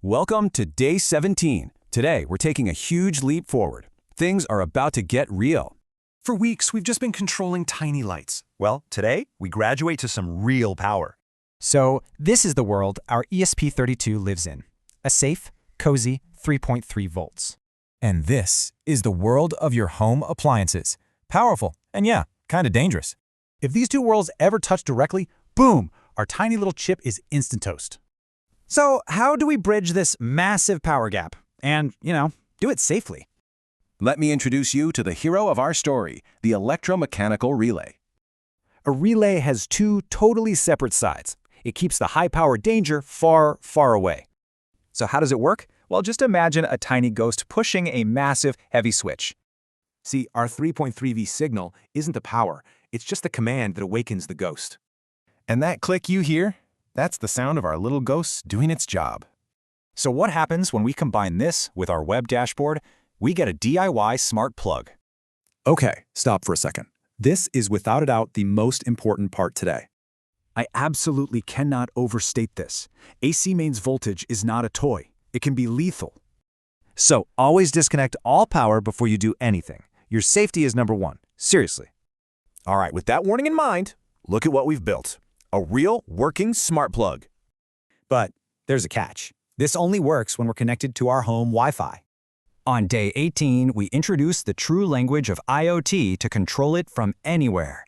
Welcome to day 17. Today, we're taking a huge leap forward. Things are about to get real. For weeks, we've just been controlling tiny lights. Well, today, we graduate to some real power. So this is the world our ESP32 lives in. A safe, cozy 3.3 volts. And this is the world of your home appliances. Powerful, and yeah, kind of dangerous. If these two worlds ever touch directly, boom, our tiny little chip is instant toast. So how do we bridge this massive power gap and, do it safely? Let me introduce you to the hero of our story, the electromechanical relay. A relay has two totally separate sides. It keeps the high-power danger far, far away. So how does it work? Well, just imagine a tiny ghost pushing a massive, heavy switch. See, our 3.3V signal isn't the power, it's just the command that awakens the ghost. And that click you hear? That's the sound of our little ghost doing its job. So what happens when we combine this with our web dashboard? We get a DIY smart plug. Okay, stop for a second. This is without a doubt the most important part today. I absolutely cannot overstate this. AC mains voltage is not a toy. It can be lethal. So always disconnect all power before you do anything. Your safety is number one. Seriously. All right, with that warning in mind, look at what we've built. A real working smart plug. But there's a catch. This only works when we're connected to our home Wi-Fi. On day 18, we introduce the true language of IoT to control it from anywhere.